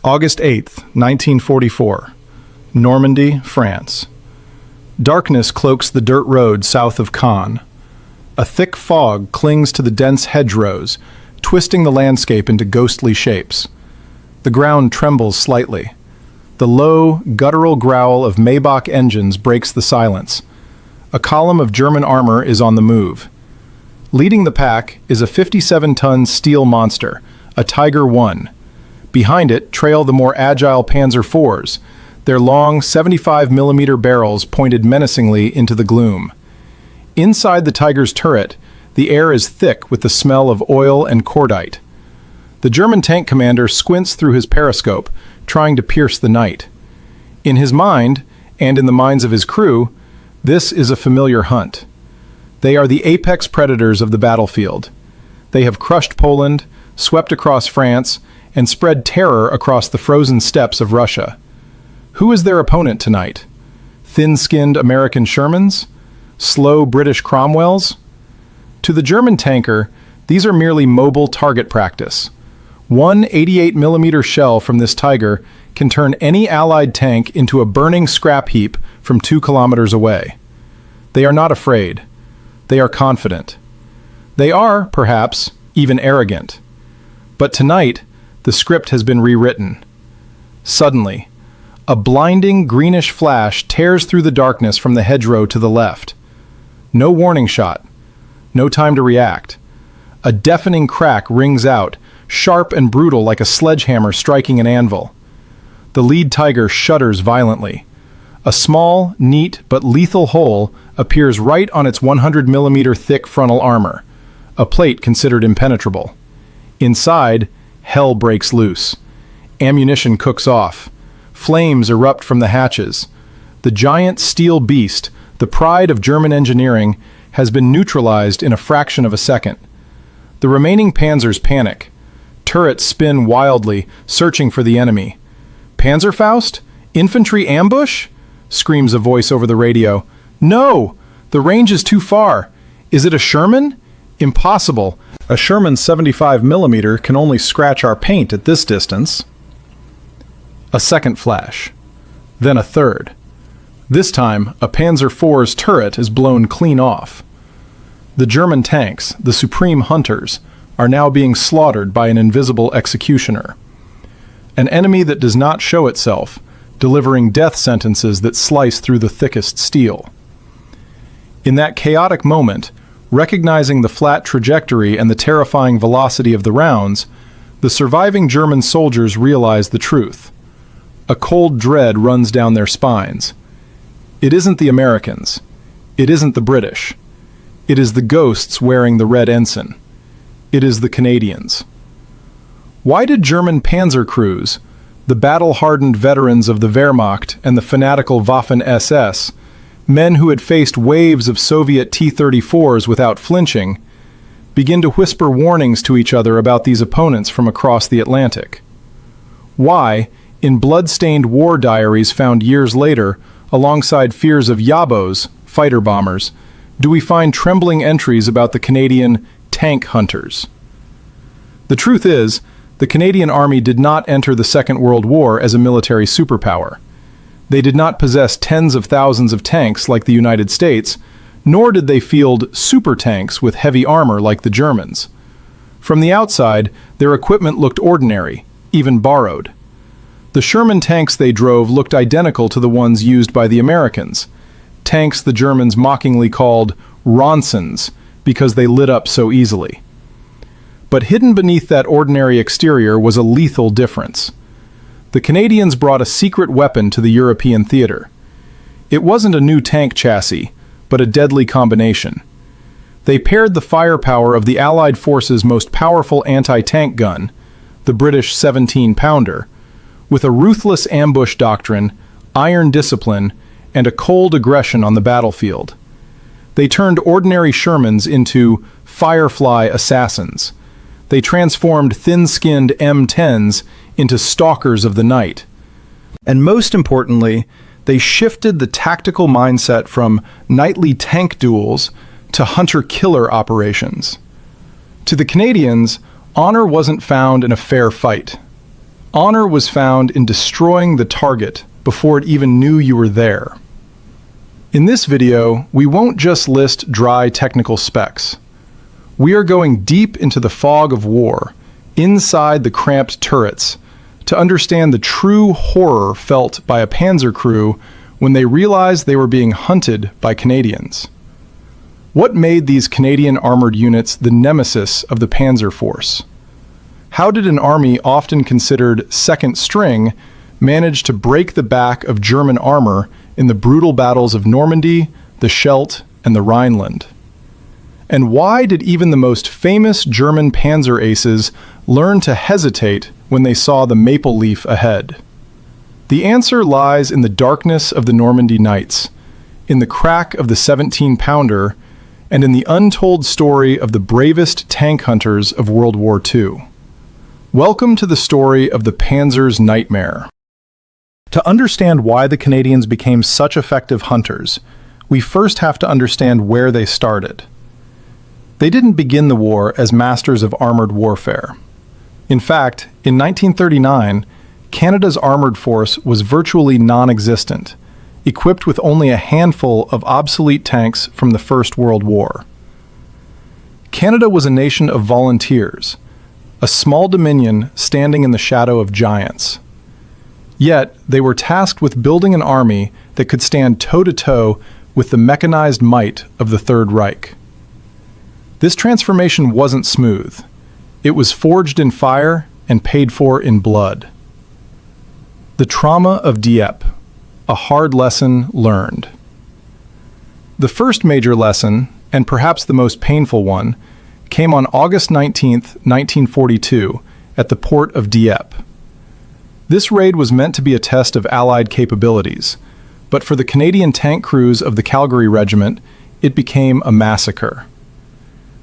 August 8th, 1944. Normandy, France. Darkness cloaks the dirt road south of Caen. A thick fog clings to the dense hedgerows, twisting the landscape into ghostly shapes. The ground trembles slightly. The low, guttural growl of Maybach engines breaks the silence. A column of German armor is on the move. Leading the pack is a 57-ton steel monster, a Tiger I. Behind it trail the more agile Panzer IVs, their long 75mm barrels pointed menacingly into the gloom. Inside the Tiger's turret, the air is thick with the smell of oil and cordite. The German tank commander squints through his periscope, trying to pierce the night. In his mind, and in the minds of his crew, this is a familiar hunt. They are the apex predators of the battlefield. They have crushed Poland, swept across France, and spread terror across the frozen steppes of Russia. Who is their opponent tonight? Thin-skinned American Shermans? Slow British Cromwells? To the German tanker, these are merely mobile target practice. One 88mm shell from this Tiger can turn any Allied tank into a burning scrap heap from 2 kilometers away. They are not afraid. They are confident. They are, perhaps, even arrogant. But tonight, the script has been rewritten. Suddenly, a blinding greenish flash tears through the darkness from the hedgerow to the left. No warning shot. No time to react. A deafening crack rings out, sharp and brutal like a sledgehammer striking an anvil. The lead Tiger shudders violently. A small, neat, but lethal hole appears right on its 100mm thick frontal armor, a plate considered impenetrable. Inside, hell breaks loose. Ammunition cooks off. Flames erupt from the hatches. The giant steel beast, the pride of German engineering, has been neutralized in a fraction of a second. The remaining panzers panic. Turrets spin wildly, searching for the enemy. "Panzerfaust? Infantry ambush?" screams a voice over the radio. "No! The range is too far. Is it a Sherman? Impossible. A Sherman 75mm can only scratch our paint at this distance." A second flash. Then a third. This time, a Panzer IV's turret is blown clean off. The German tanks, the supreme hunters, are now being slaughtered by an invisible executioner. An enemy that does not show itself, delivering death sentences that slice through the thickest steel. In that chaotic moment, recognizing the flat trajectory and the terrifying velocity of the rounds, the surviving German soldiers realize the truth. A cold dread runs down their spines. It isn't the Americans. It isn't the British. It is the ghosts wearing the red ensign. It is the Canadians. Why did German panzer crews, the battle-hardened veterans of the Wehrmacht and the fanatical Waffen-SS, men who had faced waves of Soviet T-34s without flinching, begin to whisper warnings to each other about these opponents from across the Atlantic? Why, in blood-stained war diaries found years later, alongside fears of Yabos, fighter bombers, do we find trembling entries about the Canadian tank hunters? The truth is, the Canadian Army did not enter the Second World War as a military superpower. They did not possess tens of thousands of tanks like the United States, nor did they field super tanks with heavy armor like the Germans. From the outside, their equipment looked ordinary, even borrowed. The Sherman tanks they drove looked identical to the ones used by the Americans, tanks the Germans mockingly called Ronsons because they lit up so easily. But hidden beneath that ordinary exterior was a lethal difference. The Canadians brought a secret weapon to the European theater. It wasn't a new tank chassis, but a deadly combination. They paired the firepower of the Allied forces' most powerful anti-tank gun, the British 17-pounder, with a ruthless ambush doctrine, iron discipline, and a cold aggression on the battlefield. They turned ordinary Shermans into Firefly assassins. They transformed thin-skinned M10s into stalkers of the night. And most importantly, they shifted the tactical mindset from nightly tank duels to hunter-killer operations. To the Canadians, honor wasn't found in a fair fight. Honor was found in destroying the target before it even knew you were there. In this video, we won't just list dry technical specs. We are going deep into the fog of war, inside the cramped turrets, to understand the true horror felt by a Panzer crew when they realized they were being hunted by Canadians. What made these Canadian armored units the nemesis of the Panzer Force? How did an army often considered second string manage to break the back of German armor in the brutal battles of Normandy, the Scheldt, and the Rhineland? And why did even the most famous German Panzer aces learn to hesitate when they saw the maple leaf ahead? The answer lies in the darkness of the Normandy nights, in the crack of the 17-pounder, and in the untold story of the bravest tank hunters of World War II. Welcome to the story of the Panzer's nightmare. To understand why the Canadians became such effective hunters, we first have to understand where they started. They didn't begin the war as masters of armored warfare. In fact, in 1939, Canada's armored force was virtually non-existent, equipped with only a handful of obsolete tanks from the First World War. Canada was a nation of volunteers, a small dominion standing in the shadow of giants. Yet, they were tasked with building an army that could stand toe-to-toe with the mechanized might of the Third Reich. This transformation wasn't smooth. It was forged in fire and paid for in blood. The trauma of Dieppe, a hard lesson learned. The first major lesson, and perhaps the most painful one, came on August 19, 1942, at the port of Dieppe. This raid was meant to be a test of Allied capabilities, but for the Canadian tank crews of the Calgary Regiment, it became a massacre.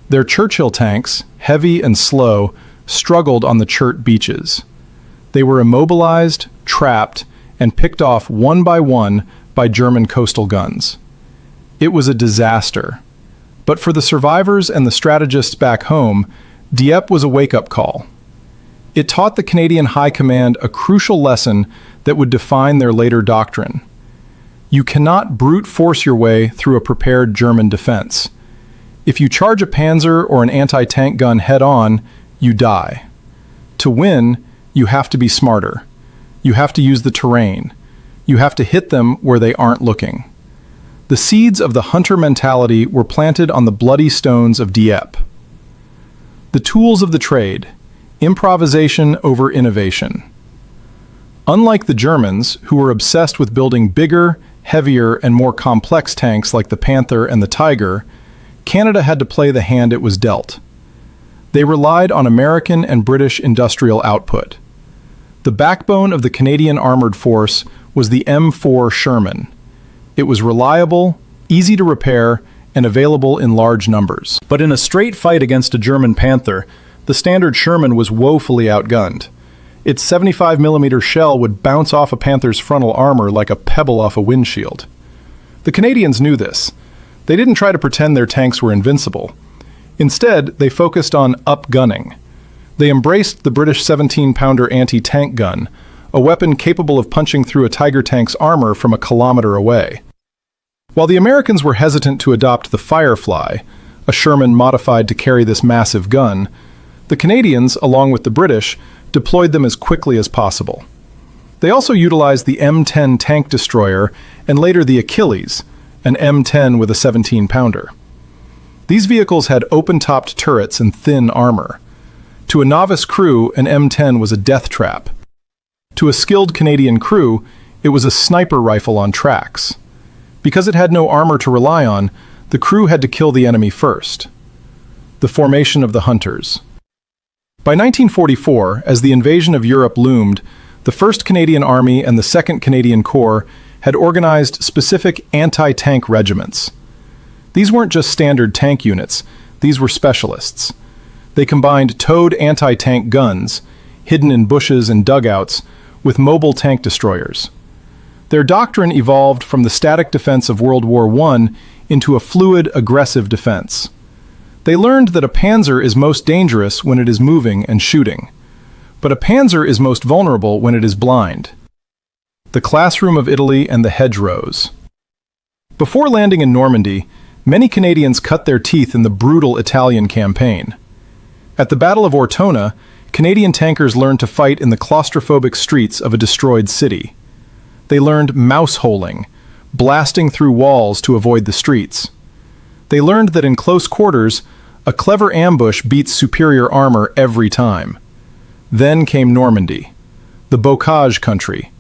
Their Churchill tanks, heavy and slow, struggled on the Chert beaches. They were immobilized, trapped, and picked off one by German coastal guns. It was a disaster. But for the survivors and the strategists back home, Dieppe was a wake-up call. It taught the Canadian High Command a crucial lesson that would define their later doctrine. You cannot brute force your way through a prepared German defense. If you charge a Panzer or an anti-tank gun head-on, you die. To win, you have to be smarter. You have to use the terrain. You have to hit them where they aren't looking. The seeds of the hunter mentality were planted on the bloody stones of Dieppe. The tools of the trade, improvisation over innovation. Unlike the Germans, who were obsessed with building bigger, heavier, and more complex tanks like the Panther and the Tiger, Canada had to play the hand it was dealt. They relied on American and British industrial output. The backbone of the Canadian armored force was the M4 Sherman. It was reliable, easy to repair, and available in large numbers. But in a straight fight against a German Panther, the standard Sherman was woefully outgunned. Its 75mm shell would bounce off a Panther's frontal armor like a pebble off a windshield. The Canadians knew this. They didn't try to pretend their tanks were invincible. Instead, they focused on outgunning. They embraced the British 17-pounder anti-tank gun, a weapon capable of punching through a Tiger tank's armor from a kilometer away. While the Americans were hesitant to adopt the Firefly, a Sherman modified to carry this massive gun, the Canadians, along with the British, deployed them as quickly as possible. They also utilized the M10 tank destroyer and later the Achilles, an M10 with a 17-pounder. These vehicles had open-topped turrets and thin armor. To a novice crew, an M10 was a death trap. To a skilled Canadian crew, it was a sniper rifle on tracks. Because it had no armor to rely on, the crew had to kill the enemy first. The formation of the hunters. By 1944, as the invasion of Europe loomed, the 1st Canadian Army and the 2nd Canadian Corps had organized specific anti-tank regiments. These weren't just standard tank units, these were specialists. They combined towed anti-tank guns, hidden in bushes and dugouts, with mobile tank destroyers. Their doctrine evolved from the static defense of World War I into a fluid, aggressive defense. They learned that a panzer is most dangerous when it is moving and shooting. But a panzer is most vulnerable when it is blind. The classroom of Italy and the hedgerows. Before landing in Normandy, many Canadians cut their teeth in the brutal Italian campaign. At the Battle of Ortona, Canadian tankers learned to fight in the claustrophobic streets of a destroyed city. They learned mouse-holing, blasting through walls to avoid the streets. They learned that in close quarters, a clever ambush beats superior armor every time. Then came Normandy, the bocage country,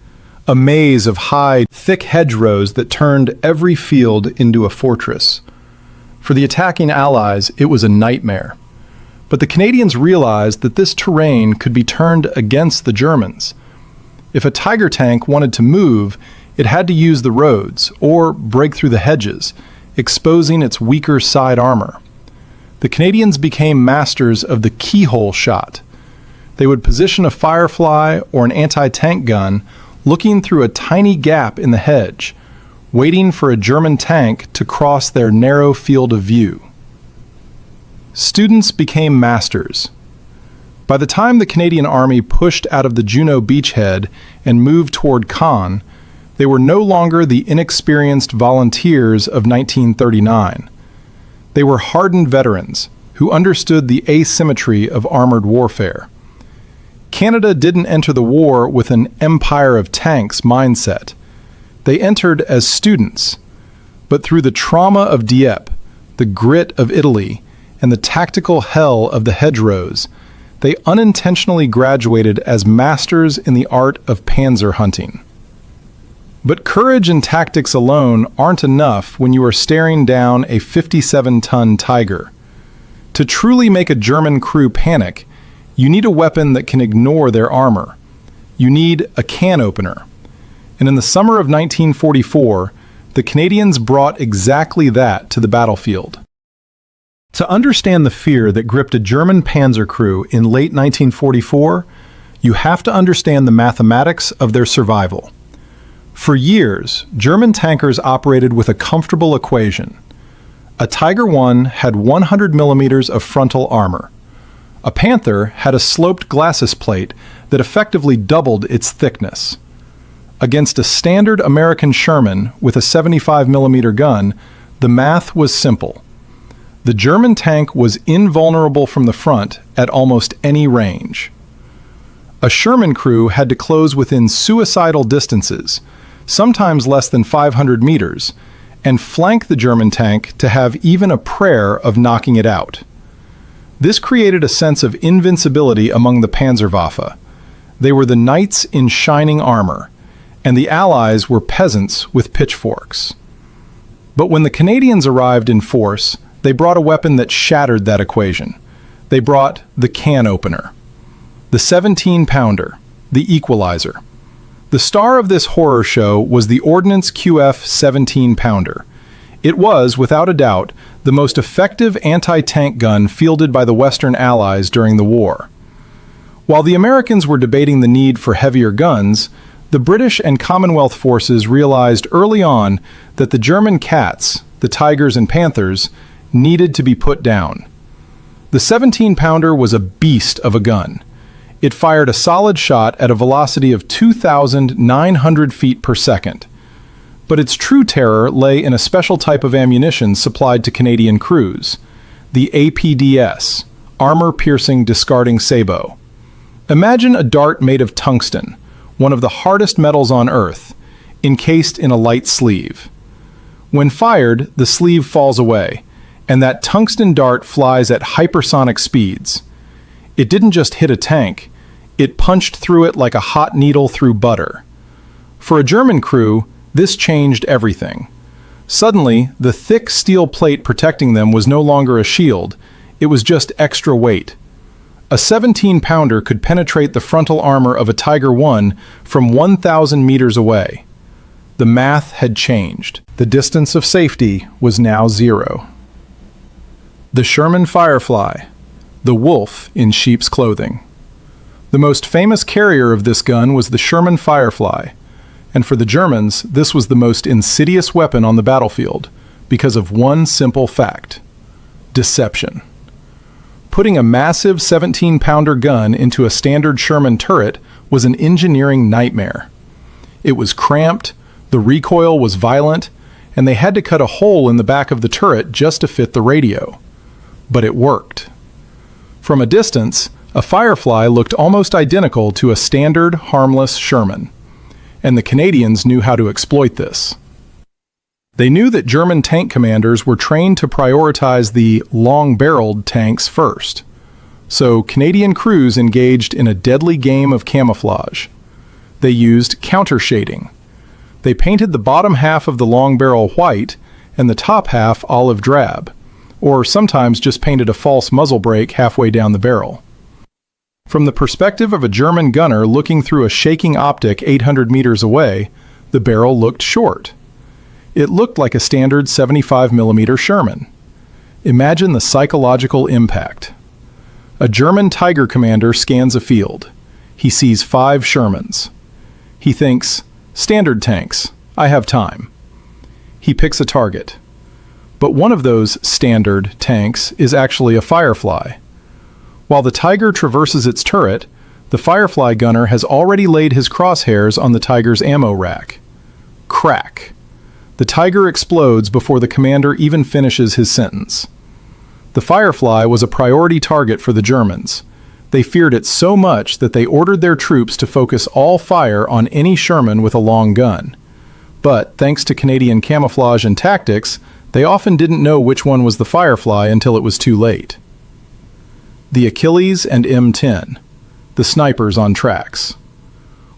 a maze of high, thick hedgerows that turned every field into a fortress. For the attacking Allies, it was a nightmare. But the Canadians realized that this terrain could be turned against the Germans. If a Tiger tank wanted to move, it had to use the roads or break through the hedges, exposing its weaker side armor. The Canadians became masters of the keyhole shot. They would position a Firefly or an anti-tank gun looking through a tiny gap in the hedge, waiting for a German tank to cross their narrow field of view. Students became masters. By the time the Canadian Army pushed out of the Juno beachhead and moved toward Caen, they were no longer the inexperienced volunteers of 1939. They were hardened veterans who understood the asymmetry of armored warfare. Canada didn't enter the war with an empire of tanks mindset. They entered as students, but through the trauma of Dieppe, the grit of Italy, and the tactical hell of the hedgerows, they unintentionally graduated as masters in the art of panzer hunting. But courage and tactics alone aren't enough when you are staring down a 57-ton Tiger. To truly make a German crew panic, you need a weapon that can ignore their armor. You need a can opener. And in the summer of 1944, the Canadians brought exactly that to the battlefield. To understand the fear that gripped a German panzer crew in late 1944, you have to understand the mathematics of their survival. For years, German tankers operated with a comfortable equation. A Tiger I had 100 millimeters of frontal armor. A Panther had a sloped glacis plate that effectively doubled its thickness. Against a standard American Sherman with a 75 millimeter gun, the math was simple. The German tank was invulnerable from the front at almost any range. A Sherman crew had to close within suicidal distances, sometimes less than 500 meters, and flank the German tank to have even a prayer of knocking it out. This created a sense of invincibility among the Panzerwaffe. They were the knights in shining armor, and the Allies were peasants with pitchforks. But when the Canadians arrived in force, they brought a weapon that shattered that equation. They brought the can opener. The 17-pounder, the equalizer. The star of this horror show was the Ordnance QF 17-pounder. It was, without a doubt, the most effective anti-tank gun fielded by the Western Allies during the war. While the Americans were debating the need for heavier guns, the British and Commonwealth forces realized early on that the German cats, the Tigers and Panthers, needed to be put down. The 17-pounder was a beast of a gun. It fired a solid shot at a velocity of 2,900 feet per second. But its true terror lay in a special type of ammunition supplied to Canadian crews, the APDS, armor-piercing discarding sabot. Imagine a dart made of tungsten, one of the hardest metals on Earth, encased in a light sleeve. When fired, the sleeve falls away, and that tungsten dart flies at hypersonic speeds. It didn't just hit a tank, it punched through it like a hot needle through butter. For a German crew, this changed everything. Suddenly, the thick steel plate protecting them was no longer a shield, it was just extra weight. A 17-pounder could penetrate the frontal armor of a Tiger I from 1,000 meters away. The math had changed. The distance of safety was now zero. The Sherman Firefly, the wolf in sheep's clothing. The most famous carrier of this gun was the Sherman Firefly, and for the Germans, this was the most insidious weapon on the battlefield because of one simple fact: deception. Putting a massive 17-pounder gun into a standard Sherman turret was an engineering nightmare. It was cramped, the recoil was violent, and they had to cut a hole in the back of the turret just to fit the radio. But it worked. From a distance, a Firefly looked almost identical to a standard, harmless Sherman, and the Canadians knew how to exploit this. They knew that German tank commanders were trained to prioritize the long-barreled tanks first, so Canadian crews engaged in a deadly game of camouflage. They used counter-shading. They painted the bottom half of the long barrel white and the top half olive drab, or sometimes just painted a false muzzle brake halfway down the barrel. From the perspective of a German gunner looking through a shaking optic 800 meters away, the barrel looked short. It looked like a standard 75mm Sherman. Imagine the psychological impact. A German Tiger commander scans a field. He sees 5 Shermans. He thinks, "Standard tanks, I have time." He picks a target. But one of those standard tanks is actually a Firefly. While the Tiger traverses its turret, the Firefly gunner has already laid his crosshairs on the Tiger's ammo rack. Crack. The Tiger explodes before the commander even finishes his sentence. The Firefly was a priority target for the Germans. They feared it so much that they ordered their troops to focus all fire on any Sherman with a long gun. But thanks to Canadian camouflage and tactics, they often didn't know which one was the Firefly until it was too late. The Achilles and M10, the snipers on tracks.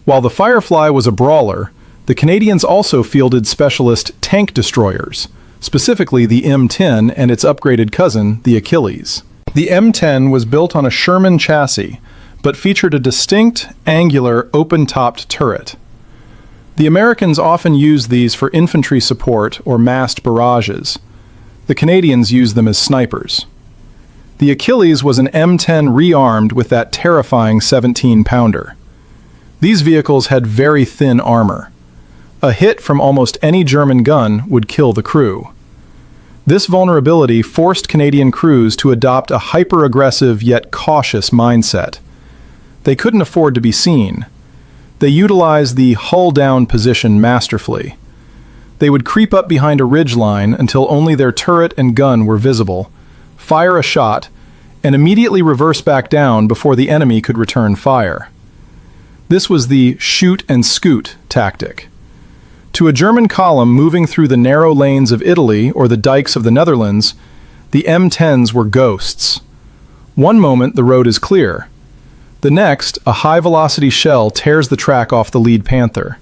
While the Firefly was a brawler, the Canadians also fielded specialist tank destroyers, specifically the M10 and its upgraded cousin, the Achilles. The M10 was built on a Sherman chassis, but featured a distinct, angular, open-topped turret. The Americans often used these for infantry support or massed barrages. The Canadians used them as snipers. The Achilles was an M10 rearmed with that terrifying 17-pounder. These vehicles had very thin armor. A hit from almost any German gun would kill the crew. This vulnerability forced Canadian crews to adopt a hyper-aggressive yet cautious mindset. They couldn't afford to be seen. They utilized the hull-down position masterfully. They would creep up behind a ridgeline until only their turret and gun were visible, fire a shot, and immediately reverse back down before the enemy could return fire. This was the shoot and scoot tactic. To a German column moving through the narrow lanes of Italy or the dikes of the Netherlands, the M10s were ghosts. One moment the road is clear. The next, a high-velocity shell tears the track off the lead Panther.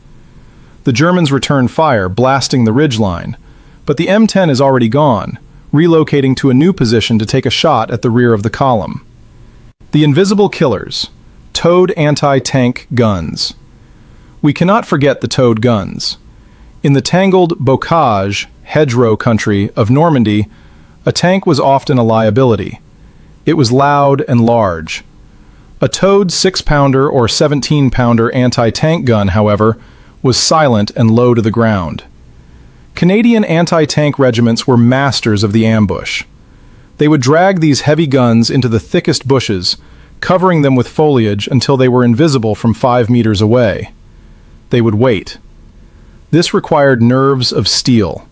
The Germans return fire, blasting the ridgeline, but the M10 is already gone, relocating to a new position to take a shot at the rear of the column. The invisible killers, towed anti-tank guns. We cannot forget the towed guns. In the tangled bocage, hedgerow country of Normandy, a tank was often a liability. It was loud and large. A towed 6-pounder or 17-pounder anti-tank gun, however, was silent and low to the ground. Canadian anti-tank regiments were masters of the ambush. They would drag these heavy guns into the thickest bushes, covering them with foliage until they were invisible from 5 meters away. They would wait. This required nerves of steel.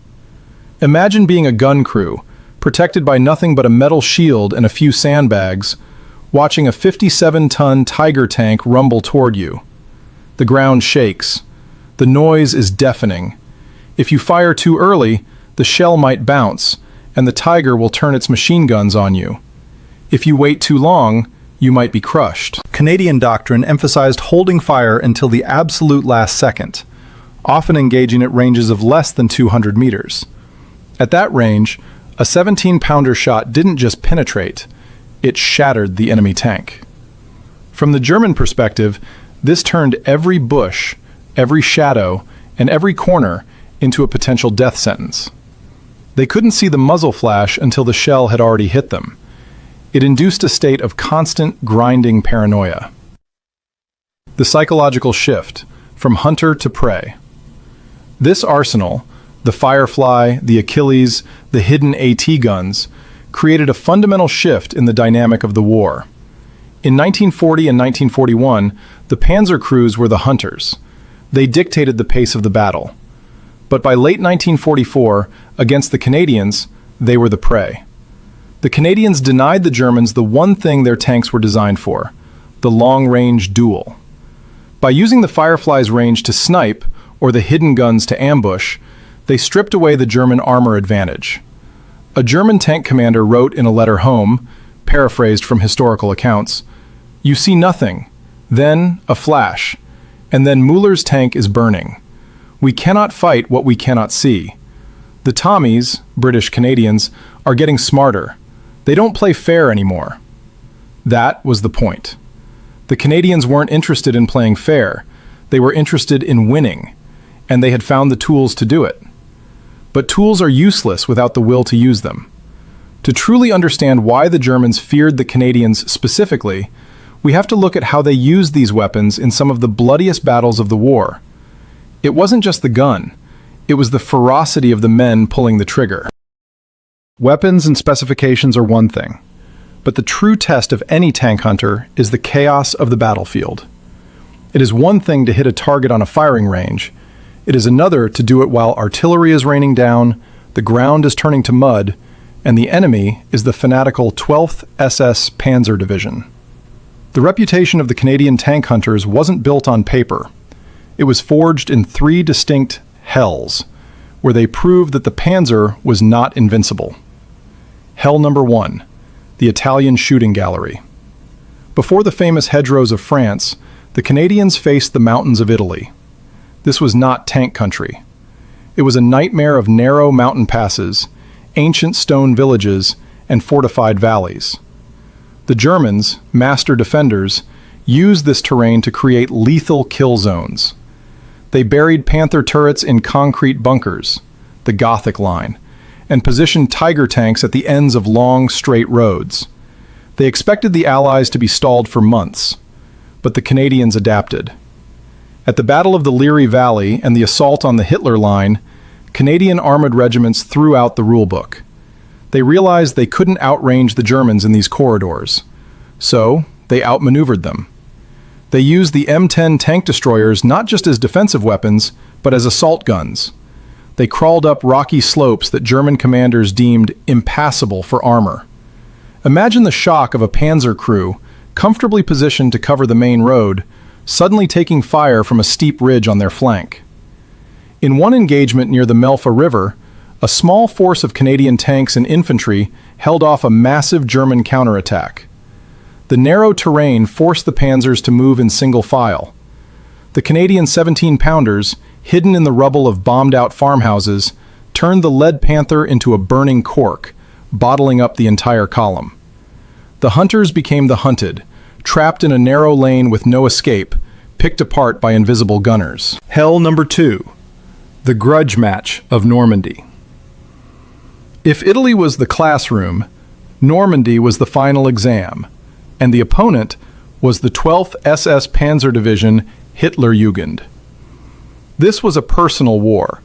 Imagine being a gun crew, protected by nothing but a metal shield and a few sandbags, watching a 57-ton Tiger tank rumble toward you. The ground shakes. The noise is deafening. If you fire too early, the shell might bounce, and the Tiger will turn its machine guns on you. If you wait too long, you might be crushed. Canadian doctrine emphasized holding fire until the absolute last second, often engaging at ranges of less than 200 meters. At that range, a 17-pounder shot didn't just penetrate, it shattered the enemy tank. From the German perspective, this turned every bush, every shadow, and every corner into a potential death sentence. They couldn't see the muzzle flash until the shell had already hit them. It induced a state of constant, grinding paranoia. The psychological shift, from hunter to prey. This arsenal, the Firefly, the Achilles, the hidden AT guns, created a fundamental shift in the dynamic of the war. In 1940 and 1941, the Panzer crews were the hunters. They dictated the pace of the battle. But by late 1944, against the Canadians, they were the prey. The Canadians denied the Germans the one thing their tanks were designed for, the long-range duel. By using the Firefly's range to snipe, or the hidden guns to ambush, they stripped away the German armor advantage. A German tank commander wrote in a letter home, paraphrased from historical accounts, "You see nothing, then a flash, and then Müller's tank is burning. We cannot fight what we cannot see. The Tommies, British Canadians, are getting smarter. They don't play fair anymore." That was the point. The Canadians weren't interested in playing fair. They were interested in winning, and they had found the tools to do it. But tools are useless without the will to use them. To truly understand why the Germans feared the Canadians specifically, we have to look at how they used these weapons in some of the bloodiest battles of the war. It wasn't just the gun, it was the ferocity of the men pulling the trigger. Weapons and specifications are one thing, but the true test of any tank hunter is the chaos of the battlefield. It is one thing to hit a target on a firing range. It is another to do it while artillery is raining down, the ground is turning to mud, and the enemy is the fanatical 12th SS Panzer Division. The reputation of the Canadian tank hunters wasn't built on paper. It was forged in 3 distinct hells, where they proved that the Panzer was not invincible. Hell number 1, the Italian shooting gallery. Before the famous hedgerows of France, the Canadians faced the mountains of Italy. This was not tank country. It was a nightmare of narrow mountain passes, ancient stone villages, and fortified valleys. The Germans, master defenders, used this terrain to create lethal kill zones. They buried Panther turrets in concrete bunkers, the Gothic line, and positioned Tiger tanks at the ends of long, straight roads. They expected the Allies to be stalled for months, but the Canadians adapted. At the Battle of the Leary Valley and the assault on the Hitler Line, Canadian armored regiments threw out the rulebook. They realized they couldn't outrange the Germans in these corridors, so they outmaneuvered them. They used the M10 tank destroyers not just as defensive weapons, but as assault guns. They crawled up rocky slopes that German commanders deemed impassable for armor. Imagine the shock of a Panzer crew, comfortably positioned to cover the main road, suddenly taking fire from a steep ridge on their flank. In one engagement near the Melfa River, a small force of Canadian tanks and infantry held off a massive German counterattack. The narrow terrain forced the panzers to move in single file. The Canadian 17-pounders, hidden in the rubble of bombed-out farmhouses, turned the Lead Panther into a burning cork, bottling up the entire column. The hunters became the hunted, trapped in a narrow lane with no escape, picked apart by invisible gunners. Hell number 2, the grudge match of Normandy. If Italy was the classroom, Normandy was the final exam, and the opponent was the 12th SS Panzer Division Hitlerjugend. This was a personal war.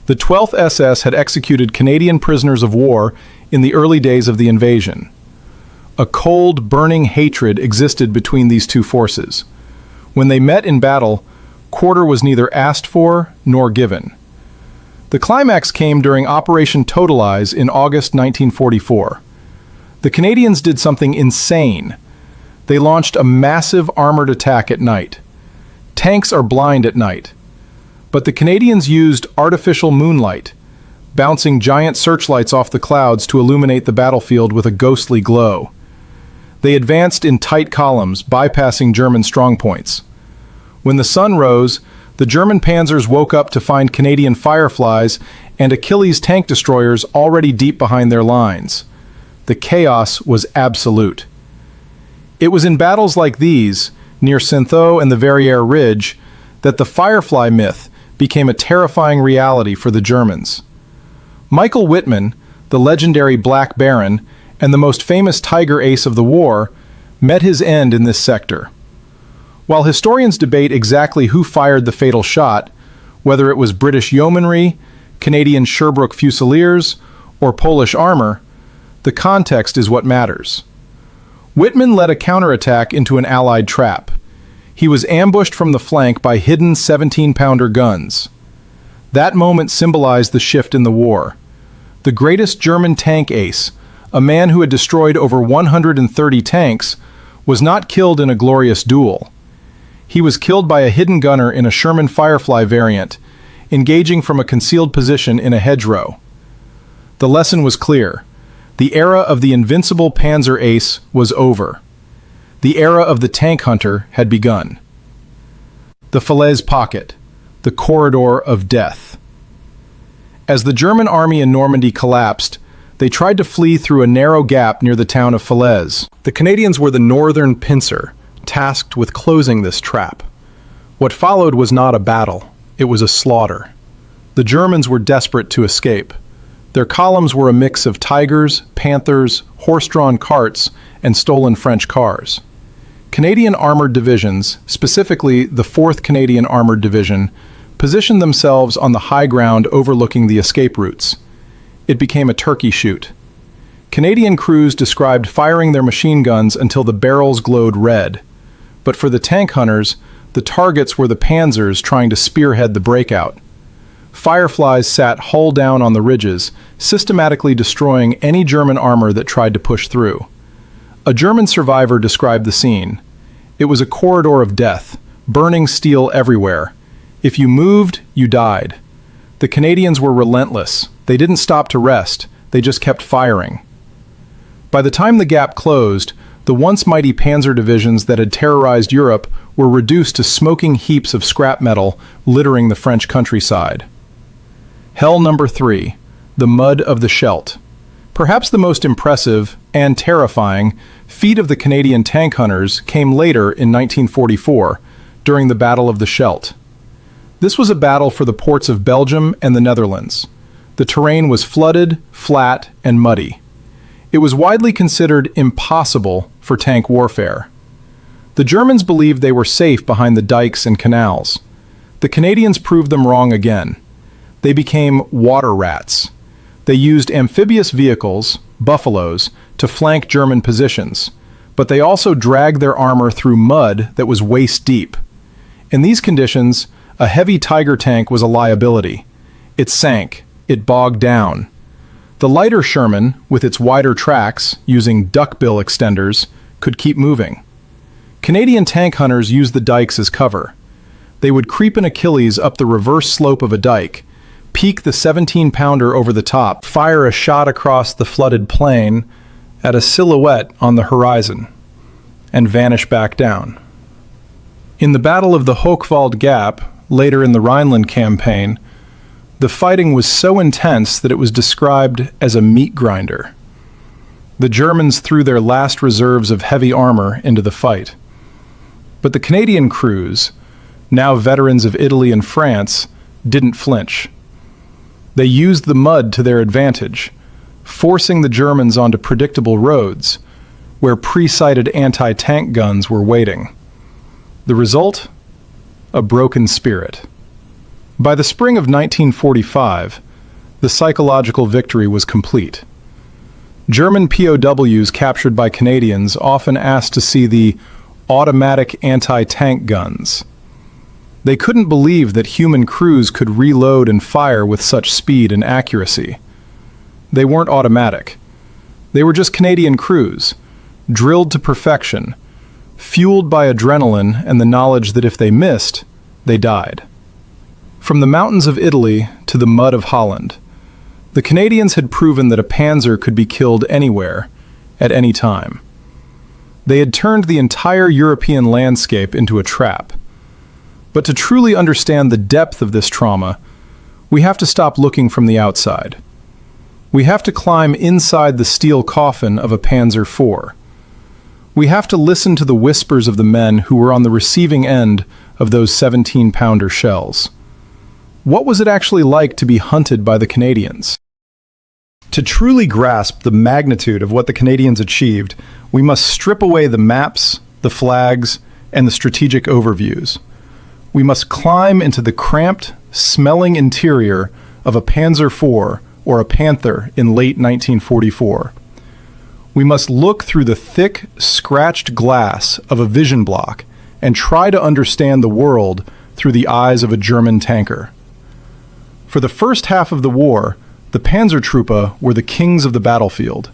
The 12th SS had executed Canadian prisoners of war in the early days of the invasion. A cold, burning hatred existed between these two forces. When they met in battle, quarter was neither asked for nor given. The climax came during Operation Totalize in August 1944. The Canadians did something insane. They launched a massive armored attack at night. Tanks are blind at night. But the Canadians used artificial moonlight, bouncing giant searchlights off the clouds to illuminate the battlefield with a ghostly glow. They advanced in tight columns, bypassing German strongpoints. When the sun rose, the German panzers woke up to find Canadian Fireflies and Achilles tank destroyers already deep behind their lines. The chaos was absolute. It was in battles like these, near Saintonge and the Verrières Ridge, that the Firefly myth became a terrifying reality for the Germans. Michael Wittmann, the legendary Black Baron and the most famous Tiger ace of the war, met his end in this sector. While historians debate exactly who fired the fatal shot, whether it was British yeomanry, Canadian Sherbrooke Fusiliers, or Polish armor, The context is what matters. Whitman led a counterattack into an Allied trap. He was ambushed from the flank by hidden 17-pounder guns. That moment symbolized the shift in the war. The greatest German tank ace, a man who had destroyed over 130 tanks, was not killed in a glorious duel. He was killed by a hidden gunner in a Sherman Firefly variant, engaging from a concealed position in a hedgerow. The lesson was clear. The era of the invincible Panzer ace was over. The era of the tank hunter had begun. The Falaise Pocket, the corridor of death. As the German army in Normandy collapsed, they tried to flee through a narrow gap near the town of Falaise. The Canadians were the northern pincer, tasked with closing this trap. What followed was not a battle, it was a slaughter. The Germans were desperate to escape. Their columns were a mix of Tigers, Panthers, horse-drawn carts, and stolen French cars. Canadian armored divisions, specifically the 4th Canadian Armored Division, positioned themselves on the high ground overlooking the escape routes. It became a turkey shoot. Canadian crews described firing their machine guns until the barrels glowed red. But for the tank hunters, the targets were the panzers trying to spearhead the breakout. Fireflies sat hull down on the ridges, systematically destroying any German armor that tried to push through. A German survivor described the scene. It was a corridor of death, burning steel everywhere. If you moved, you died. The Canadians were relentless. They didn't stop to rest, they just kept firing. By the time the gap closed, the once mighty panzer divisions that had terrorized Europe were reduced to smoking heaps of scrap metal littering the French countryside. Hell number 3, the mud of the Scheldt. Perhaps the most impressive and terrifying feat of the Canadian tank hunters came later in 1944, during the Battle of the Scheldt. This was a battle for the ports of Belgium and the Netherlands. The terrain was flooded, flat, and muddy. It was widely considered impossible for tank warfare. The Germans believed they were safe behind the dikes and canals. The Canadians proved them wrong again. They became water rats. They used amphibious vehicles, buffaloes, to flank German positions, but they also dragged their armor through mud that was waist deep. In these conditions, a heavy Tiger tank was a liability. It sank. It bogged down. The lighter Sherman, with its wider tracks, using duckbill extenders, could keep moving. Canadian tank hunters used the dikes as cover. They would creep an Achilles up the reverse slope of a dike, peek the 17-pounder over the top, fire a shot across the flooded plain at a silhouette on the horizon, and vanish back down. In the Battle of the Hochwald Gap, later in the Rhineland campaign, the fighting was so intense that it was described as a meat grinder. The Germans threw their last reserves of heavy armor into the fight. But the Canadian crews, now veterans of Italy and France, didn't flinch. They used the mud to their advantage, forcing the Germans onto predictable roads, where pre-sighted anti-tank guns were waiting. The result? A broken spirit. By the spring of 1945, the psychological victory was complete. German POWs captured by Canadians often asked to see the automatic anti-tank guns. They couldn't believe that human crews could reload and fire with such speed and accuracy. They weren't automatic. They were just Canadian crews, drilled to perfection, fueled by adrenaline and the knowledge that if they missed, they died. From the mountains of Italy to the mud of Holland, the Canadians had proven that a panzer could be killed anywhere, at any time. They had turned the entire European landscape into a trap. But to truly understand the depth of this trauma, we have to stop looking from the outside. We have to climb inside the steel coffin of a Panzer IV. We have to listen to the whispers of the men who were on the receiving end of those 17-pounder shells. What was it actually like to be hunted by the Canadians? To truly grasp the magnitude of what the Canadians achieved, we must strip away the maps, the flags, and the strategic overviews. We must climb into the cramped, smelling interior of a Panzer IV or a Panther in late 1944. We must look through the thick, scratched glass of a vision block and try to understand the world through the eyes of a German tanker. For the first half of the war, the Panzertruppe were the kings of the battlefield.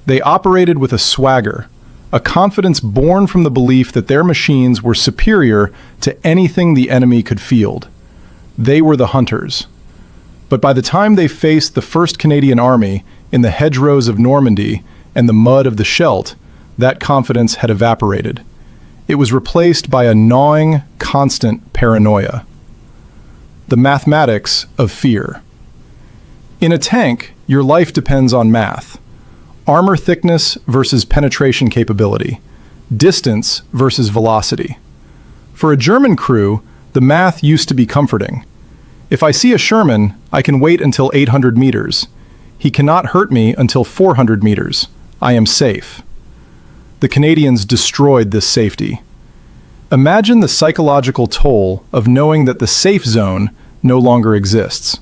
They operated with a swagger, a confidence born from the belief that their machines were superior to anything the enemy could field. They were the hunters. But by the time they faced the 1st Canadian Army in the hedgerows of Normandy and the mud of the Scheldt, that confidence had evaporated. It was replaced by a gnawing, constant paranoia. The mathematics of fear. In a tank, your life depends on math. Armor thickness versus penetration capability. Distance versus velocity. For a German crew, the math used to be comforting. If I see a Sherman, I can wait until 800 meters. He cannot hurt me until 400 meters. I am safe. The Canadians destroyed this safety. Imagine the psychological toll of knowing that the safe zone no longer exists.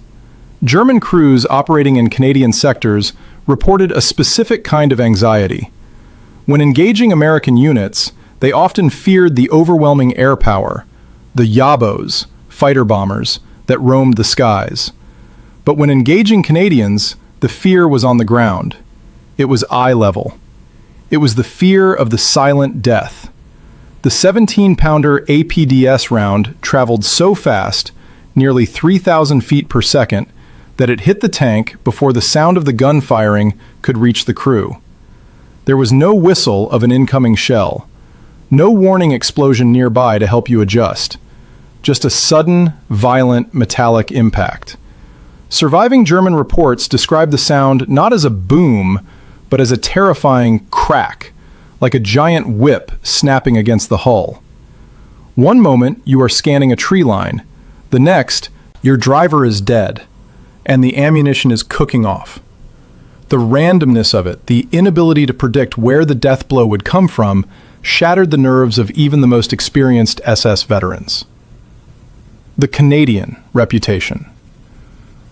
German crews operating in Canadian sectors reported a specific kind of anxiety. When engaging American units, they often feared the overwhelming air power, the Yabos, fighter bombers, that roamed the skies. But when engaging Canadians, the fear was on the ground. It was eye level. It was the fear of the silent death. The 17-pounder APDS round traveled so fast, nearly 3,000 feet per second, that it hit the tank before the sound of the gun firing could reach the crew. There was no whistle of an incoming shell, no warning explosion nearby to help you adjust, just a sudden, violent, metallic impact. Surviving German reports described the sound not as a boom, but as a terrifying crack, like a giant whip snapping against the hull. One moment, you are scanning a tree line. The next, your driver is dead, and the ammunition is cooking off. The randomness of it, the inability to predict where the death blow would come from, shattered the nerves of even the most experienced SS veterans. The Canadian reputation.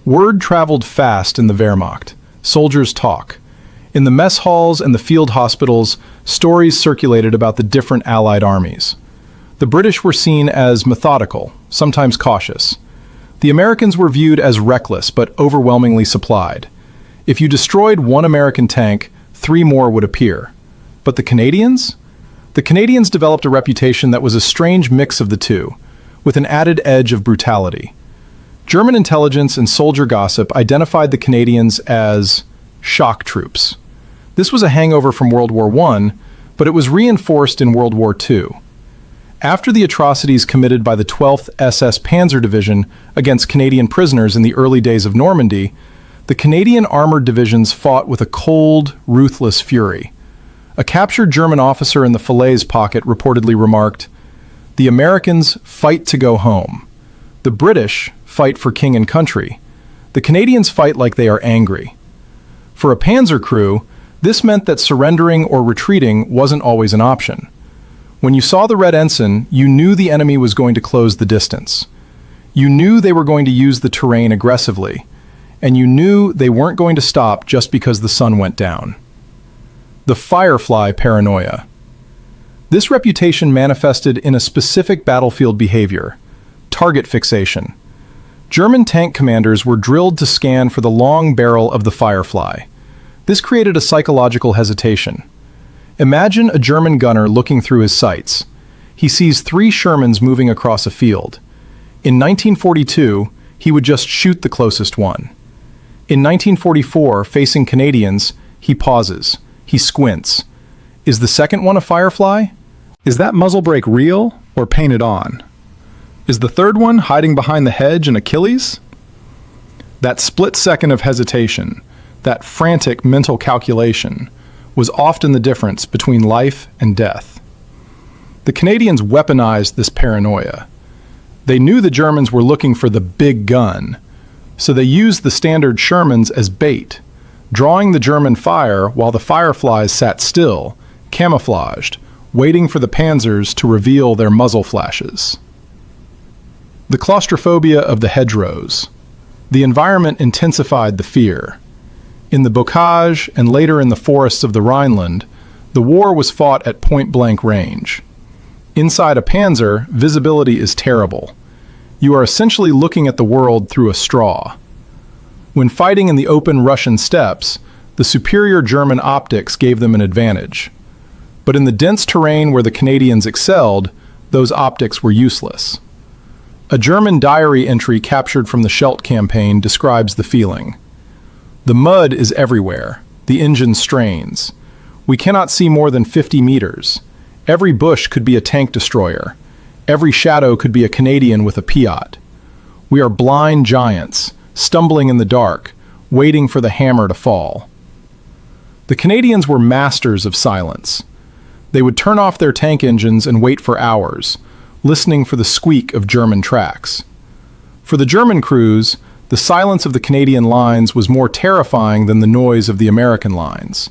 Word traveled fast in the Wehrmacht. Soldiers talk. In the mess halls and the field hospitals, stories circulated about the different Allied armies. The British were seen as methodical, sometimes cautious. The Americans were viewed as reckless but overwhelmingly supplied. If you destroyed one American tank, 3 more would appear. But the Canadians? The Canadians developed a reputation that was a strange mix of the two, with an added edge of brutality. German intelligence and soldier gossip identified the Canadians as shock troops. This was a hangover from World War I, but it was reinforced in World War II. After the atrocities committed by the 12th SS Panzer Division against Canadian prisoners in the early days of Normandy, the Canadian armored divisions fought with a cold, ruthless fury. A captured German officer in the Falaise pocket reportedly remarked, "The Americans fight to go home. The British fight for king and country. The Canadians fight like they are angry." For a panzer crew, this meant that surrendering or retreating wasn't always an option. When you saw the red ensign, you knew the enemy was going to close the distance. You knew they were going to use the terrain aggressively, and you knew they weren't going to stop just because the sun went down. The Firefly paranoia. This reputation manifested in a specific battlefield behavior: target fixation. German tank commanders were drilled to scan for the long barrel of the Firefly. This created a psychological hesitation. Imagine a German gunner looking through his sights. He sees 3 Shermans moving across a field. In 1942, he would just shoot the closest one. In 1944, facing Canadians, he pauses. He squints. Is the second one a Firefly? Is that muzzle brake real or painted on? Is the third one hiding behind the hedge and Achilles? That split second of hesitation, that frantic mental calculation, was often the difference between life and death. The Canadians weaponized this paranoia. They knew the Germans were looking for the big gun, so they used the standard Shermans as bait, drawing the German fire while the Fireflies sat still, camouflaged, waiting for the Panzers to reveal their muzzle flashes. The claustrophobia of the hedgerows. The environment intensified the fear. In the bocage and later in the forests of the Rhineland, the war was fought at point-blank range. Inside a panzer, visibility is terrible. You are essentially looking at the world through a straw. When fighting in the open Russian steppes, the superior German optics gave them an advantage. But in the dense terrain where the Canadians excelled, those optics were useless. A German diary entry captured from the Scheldt campaign describes the feeling. The mud is everywhere. The engine strains. We cannot see more than 50 meters. Every bush could be a tank destroyer. Every shadow could be a Canadian with a Piat. We are blind giants, stumbling in the dark, waiting for the hammer to fall. The Canadians were masters of silence. They would turn off their tank engines and wait for hours, listening for the squeak of German tracks. For the German crews, the silence of the Canadian lines was more terrifying than the noise of the American lines.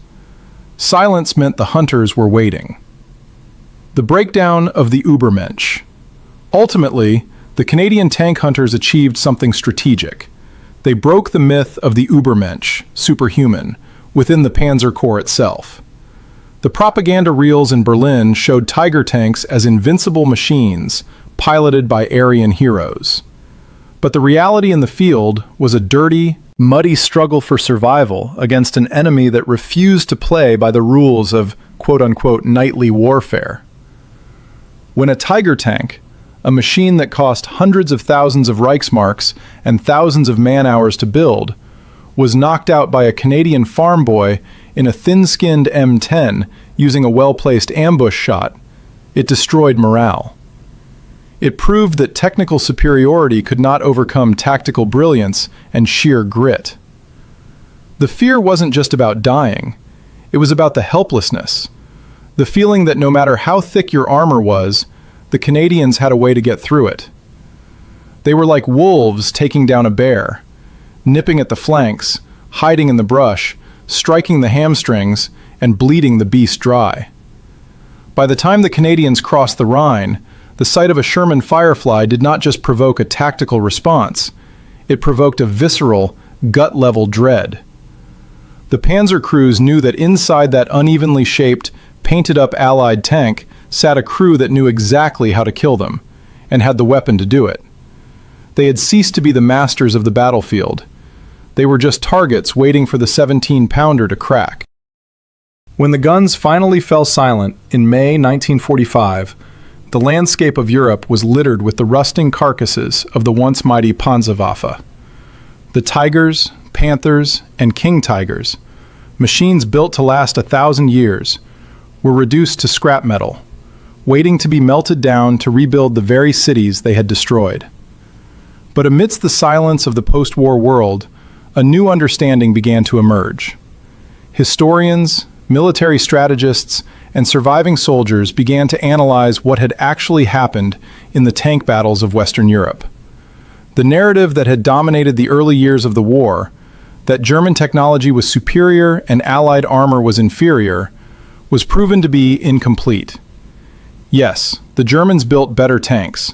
Silence meant the hunters were waiting. The breakdown of the Übermensch. Ultimately, the Canadian tank hunters achieved something strategic. They broke the myth of the Übermensch, superhuman, within the Panzer Corps itself. The propaganda reels in Berlin showed Tiger tanks as invincible machines, piloted by Aryan heroes. But the reality in the field was a dirty, muddy struggle for survival against an enemy that refused to play by the rules of quote-unquote knightly warfare. When a Tiger tank, a machine that cost hundreds of thousands of Reichsmarks and thousands of man-hours to build, was knocked out by a Canadian farm boy in a thin-skinned M10 using a well-placed ambush shot, it destroyed morale. It proved that technical superiority could not overcome tactical brilliance and sheer grit. The fear wasn't just about dying, it was about the helplessness. The feeling that no matter how thick your armor was, the Canadians had a way to get through it. They were like wolves taking down a bear, nipping at the flanks, hiding in the brush, striking the hamstrings, and bleeding the beast dry. By the time the Canadians crossed the Rhine, the sight of a Sherman Firefly did not just provoke a tactical response, it provoked a visceral, gut-level dread. The panzer crews knew that inside that unevenly shaped, painted-up Allied tank sat a crew that knew exactly how to kill them, and had the weapon to do it. They had ceased to be the masters of the battlefield. They were just targets waiting for the 17-pounder to crack. When the guns finally fell silent in May 1945, the landscape of Europe was littered with the rusting carcasses of the once mighty Panzerwaffe. The Tigers, Panthers, and King Tigers, machines built to last 1,000 years, were reduced to scrap metal, waiting to be melted down to rebuild the very cities they had destroyed. But amidst the silence of the post-war world, a new understanding began to emerge. Historians, military strategists, and surviving soldiers began to analyze what had actually happened in the tank battles of Western Europe. The narrative that had dominated the early years of the war, that German technology was superior and Allied armor was inferior, was proven to be incomplete. Yes, the Germans built better tanks,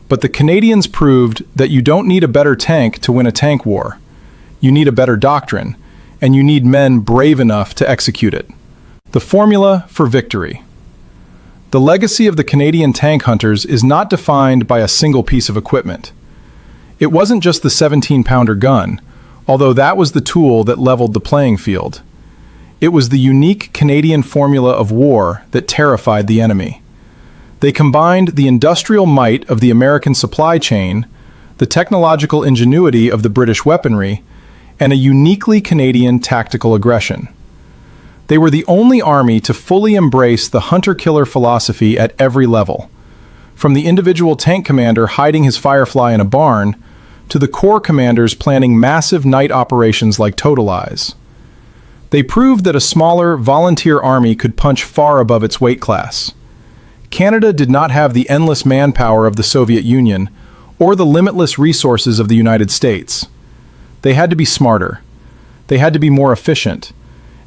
but the Canadians proved that you don't need a better tank to win a tank war. You need a better doctrine, and you need men brave enough to execute it. The formula for victory. The legacy of the Canadian tank hunters is not defined by a single piece of equipment. It wasn't just the 17-pounder gun, although that was the tool that leveled the playing field. It was the unique Canadian formula of war that terrified the enemy. They combined the industrial might of the American supply chain, the technological ingenuity of the British weaponry, and a uniquely Canadian tactical aggression. They were the only army to fully embrace the hunter-killer philosophy at every level, from the individual tank commander hiding his Firefly in a barn, to the corps commanders planning massive night operations like Total Eyes. They proved that a smaller, volunteer army could punch far above its weight class. Canada did not have the endless manpower of the Soviet Union or the limitless resources of the United States. They had to be smarter. They had to be more efficient.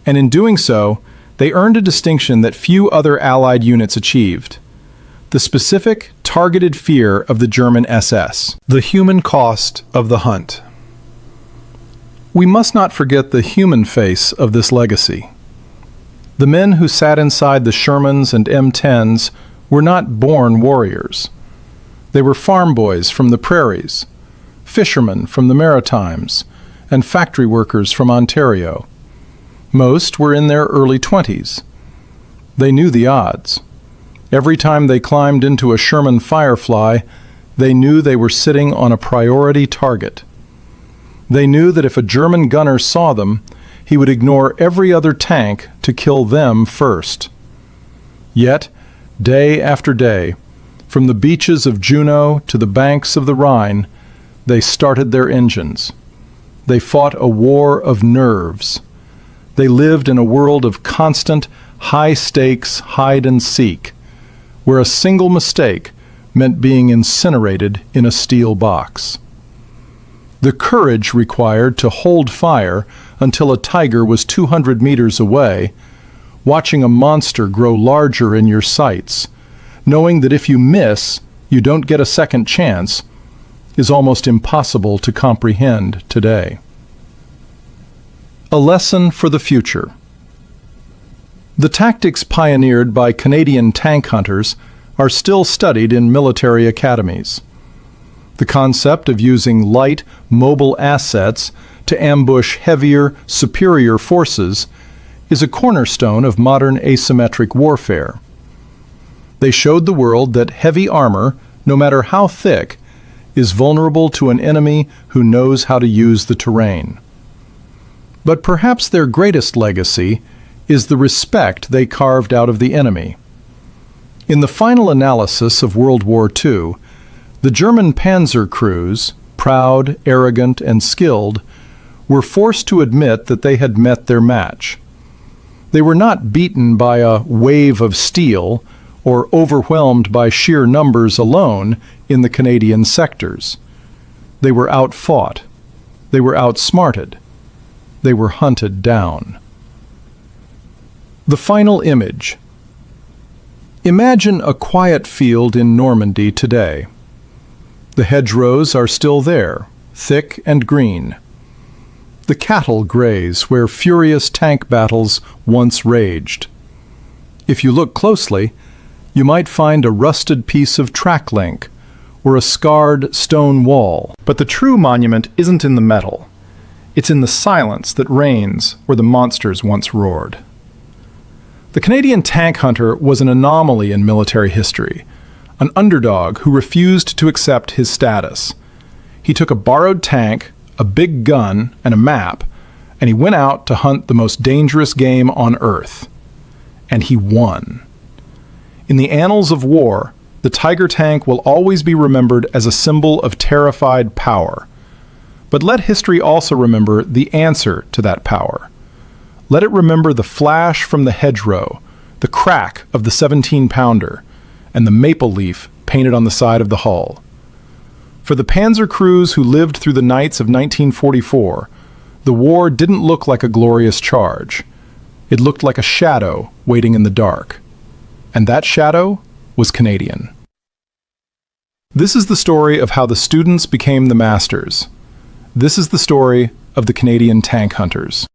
And in doing so, they earned a distinction that few other Allied units achieved: the specific, targeted fear of the German SS. The human cost of the hunt. We must not forget the human face of this legacy. The men who sat inside the Shermans and M10s were not born warriors. They were farm boys from the prairies, fishermen from the Maritimes, and factory workers from Ontario. Most were in their early 20s. They knew the odds. Every time they climbed into a Sherman Firefly, they knew they were sitting on a priority target. They knew that if a German gunner saw them, he would ignore every other tank to kill them first. Yet, day after day, from the beaches of Juneau to the banks of the Rhine, they started their engines. They fought a war of nerves. They lived in a world of constant, high-stakes hide-and-seek, where a single mistake meant being incinerated in a steel box. The courage required to hold fire until a tiger was 200 meters away, watching a monster grow larger in your sights, knowing that if you miss, you don't get a second chance, is almost impossible to comprehend today. A lesson for the future. The tactics pioneered by Canadian tank hunters are still studied in military academies. The concept of using light, mobile assets to ambush heavier, superior forces is a cornerstone of modern asymmetric warfare. They showed the world that heavy armor, no matter how thick, is vulnerable to an enemy who knows how to use the terrain. But perhaps their greatest legacy is the respect they carved out of the enemy. In the final analysis of World War II, the German panzer crews, proud, arrogant, and skilled, were forced to admit that they had met their match. They were not beaten by a wave of steel or overwhelmed by sheer numbers alone in the Canadian sectors. They were outfought. They were outsmarted. They were hunted down. The final image. Imagine a quiet field in Normandy today. The hedgerows are still there, thick and green. The cattle graze where furious tank battles once raged. If you look closely, you might find a rusted piece of track link or a scarred stone wall. But the true monument isn't in the metal. It's in the silence that reigns where the monsters once roared. The Canadian tank hunter was an anomaly in military history, an underdog who refused to accept his status. He took a borrowed tank, a big gun, and a map, and he went out to hunt the most dangerous game on Earth. And he won. In the annals of war, the Tiger tank will always be remembered as a symbol of terrified power. But let history also remember the answer to that power. Let it remember the flash from the hedgerow, the crack of the 17-pounder, and the maple leaf painted on the side of the hull. For the panzer crews who lived through the nights of 1944, the war didn't look like a glorious charge. It looked like a shadow waiting in the dark. And that shadow was Canadian. This is the story of how the students became the masters. This is the story of the Canadian tank hunters.